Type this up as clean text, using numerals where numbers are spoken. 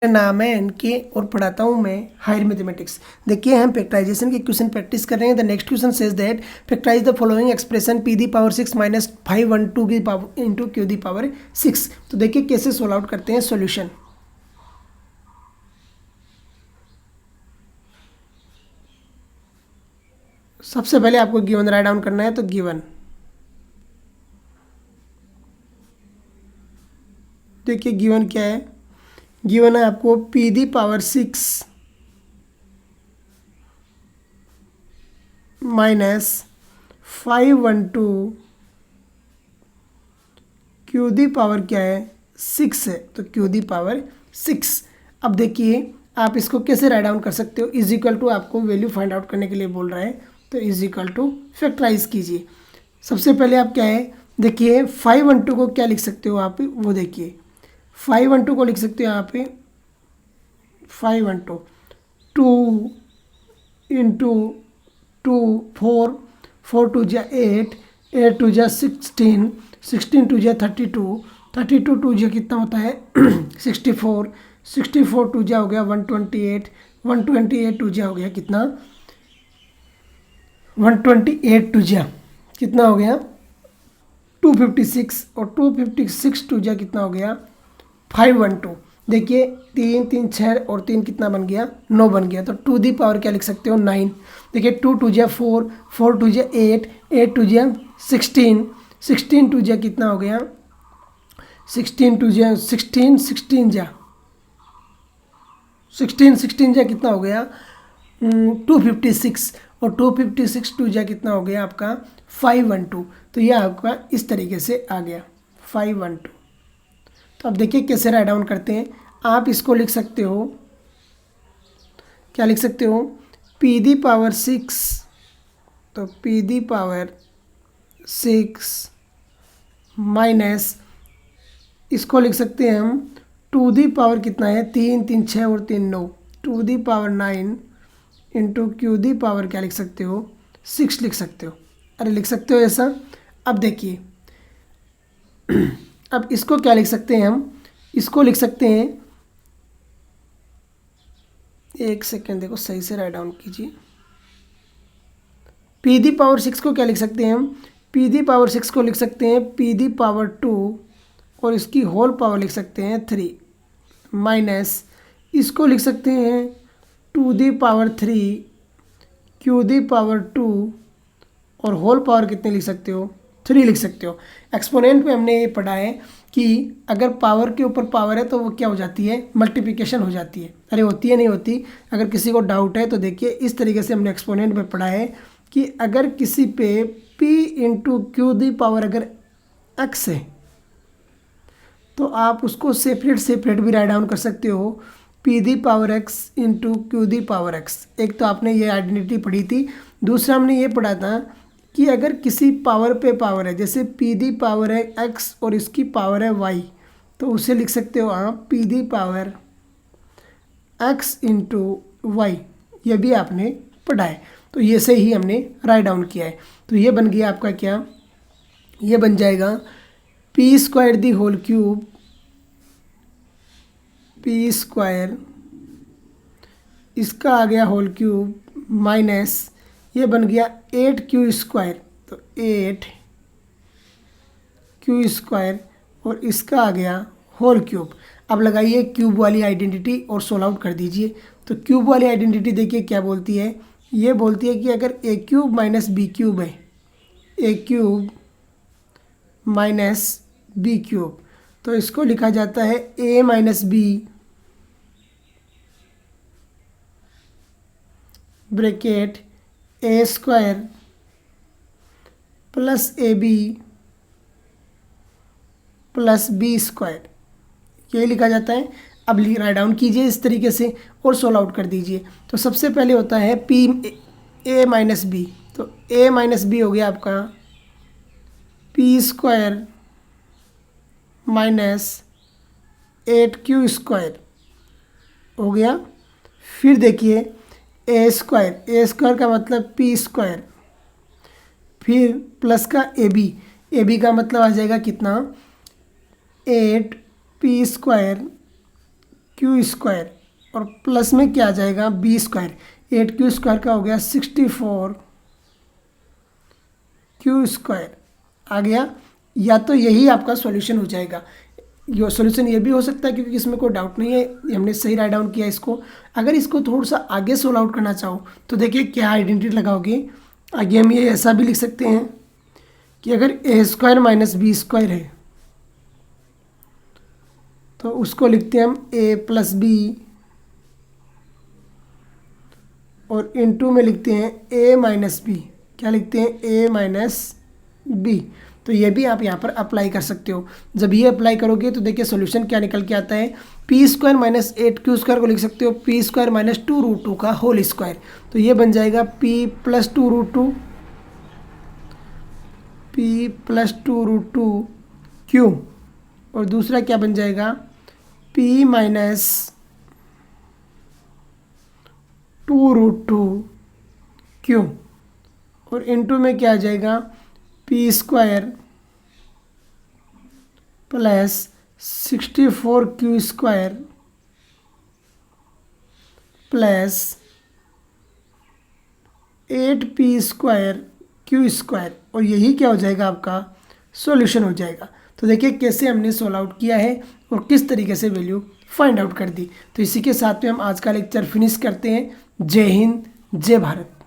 नाम है एनके और पढ़ाता हूँ मैं हायर मैथमेटिक्स। देखिए हम फैक्टराइजेशन के क्वेश्चन प्रैक्टिस कर रहे हैं। The next question says that factorize the following expression P the power 6 minus 512 की power into Q the power 6। तो देखिए कैसे सोल्व आउट करते हैं सॉल्यूशन। सबसे पहले आपको गिवन राइट डाउन करना है, तो गिवन देखिए गिवन क्या है। गिवन है आपको P the power 6 minus 512 Q the power क्या है 6 है, तो क्यू दी पावर 6। अब देखिए आप इसको कैसे राइट डाउन कर सकते हो। इज इक्वल टू आपको वैल्यू फाइंड आउट करने के लिए बोल रहा है, तो इज इक्वल टू फैक्टराइज कीजिए। सबसे पहले आप क्या है, देखिए 512 को क्या लिख सकते हो आप, वो देखिए 512 को लिख सकते हो यहाँ पे 512 2 इंटू 2 4 4 टू जा 8 8 टू जा 16 16 टू जा 32 32 टू जा कितना होता है 64 64 टू जा हो गया 128 128 टू जा हो गया कितना 128 टू जा कितना हो गया 256 और 256 टू जा कितना हो गया 512। देखिए 3 3 6 और 3 कितना बन गया 9 बन गया। तो टू दी पावर क्या लिख सकते हो 9। देखिए 2 टू जा 4 4 टू जा 8 8 टू जा 16 16 टू जा कितना हो गया 16 टू जा 16 16 जा 16 16 जा कितना हो गया 256 और 256 टू जा कितना हो गया आपका 512। तो यह आपका इस तरीके से आ गया 512। तो अब देखिए कैसे राइट डाउन करते हैं। आप इसको लिख सकते हो, क्या लिख सकते हो, पी दी पावर 6, तो पी दी पावर 6 माइनस इसको लिख सकते हैं हम टू दी पावर कितना है 3 3 6 और 3 9 two the power 9 into Q the power क्या लिख सकते हो 6 लिख सकते हो। अरे लिख सकते हो ऐसा। अब देखिए अब इसको क्या लिख सकते हैं हम, इसको लिख सकते हैं, एक सेकेंड देखो सही से राइट डाउन कीजिए। पी दी पावर 6 को क्या लिख सकते हैं हम, पी दी पावर 6 को लिख सकते हैं पी दी पावर 2 और इसकी होल पावर लिख सकते हैं 3 माइनस इसको लिख सकते हैं two the power 3 Q the power 2 और होल पावर कितने लिख सकते हो 3 लिख सकते हो। एक्सपोनेंट में हमने ये पढ़ा है कि अगर पावर के ऊपर पावर है तो वो क्या हो जाती है मल्टीप्लिकेशन हो जाती है। अरे होती है नहीं होती, अगर किसी को डाउट है तो देखिए इस तरीके से हमने एक्सपोनेंट में पढ़ा है कि अगर किसी पे p into Q the power अगर x है तो आप उसको सेपरेट सेपरेट भी राइट डाउन कर सकते हो p the power x into Q the power x। एक तो आपने ये आइडेंटिटी पढ़ी थी, दूसरा हमने ये पढ़ा था कि अगर किसी पावर पे पावर है, जैसे p दी पावर है x और इसकी पावर है y, तो उसे लिख सकते हो आप p the power x into Y. ये भी आपने पढ़ा है, तो ये से ही हमने राइट डाउन किया है। तो ये बन गया आपका क्या, ये बन जाएगा P square the whole cube P square इसका आ गया होल क्यूब माइनस ये बन गया 8 क्यू स्क्वायर, तो 8 क्यू स्क्वायर और इसका आ गया होल क्यूब। अब लगाइए क्यूब वाली आइडेंटिटी और सोल्व आउट कर दीजिए। तो क्यूब वाली आइडेंटिटी देखिए क्या बोलती है, ये बोलती है कि अगर A cube minus B cube है, A cube minus B cube, तो इसको लिखा जाता है A minus B bracket A square plus A B plus B square, ये लिखा जाता है। अब राइट डाउन कीजिए इस तरीके से और सोल्व आउट कर दीजिए। तो सबसे पहले होता है पी ए माइनस बी, तो ए माइनस बी हो गया आपका P square minus 8 Q square हो गया। फिर देखिए ए स्क्वायर का मतलब पी स्क्वायर, फिर प्लस का ए बी का मतलब आ जाएगा कितना 8 पी स्क्वायर क्यू स्क्वायर और प्लस में क्या आ जाएगा बी स्क्वायर। 8 क्यू स्क्वायर का हो गया 64 क्यू स्क्वायर आ गया। या तो यही आपका सॉल्यूशन हो जाएगा। ये सॉल्यूशन ये भी हो सकता है क्योंकि इसमें कोई डाउट नहीं है, हमने सही राइट डाउन किया इसको। अगर इसको थोड़ा सा आगे सोल्व आउट करना चाहो तो देखिए क्या आइडेंटिटी लगाओगे। आगे हम ये ऐसा भी लिख सकते हैं कि अगर ए स्क्वायर माइनस बी स्क्वायर है तो उसको लिखते हैं हम ए प्लस बी और इनटू में लिखते हैं ए माइनस बी। क्या लिखते हैं ए माइनस बी। तो ये भी आप यहाँ पर अप्लाई कर सकते हो। जब ये अप्लाई करोगे तो देखिए सॉल्यूशन क्या निकल के आता है। P square minus 8 Q square को लिख सकते हो पी स्क्वायर माइनस 2√2 का होल स्क्वायर। तो ये बन जाएगा P plus 2√2 P plus 2√2 Q और दूसरा क्या बन जाएगा पी माइनस 2√2 क्यू और इनटू में क्या आ जाएगा P square plus 64 Q square plus 8 P square Q square और यही क्या हो जाएगा आपका सॉल्यूशन हो जाएगा। तो देखिए कैसे हमने सोल्व आउट किया है और किस तरीके से वैल्यू फाइंड आउट कर दी। तो इसी के साथ में हम आज का लेक्चर फिनिश करते हैं। जय हिंद, जय भारत।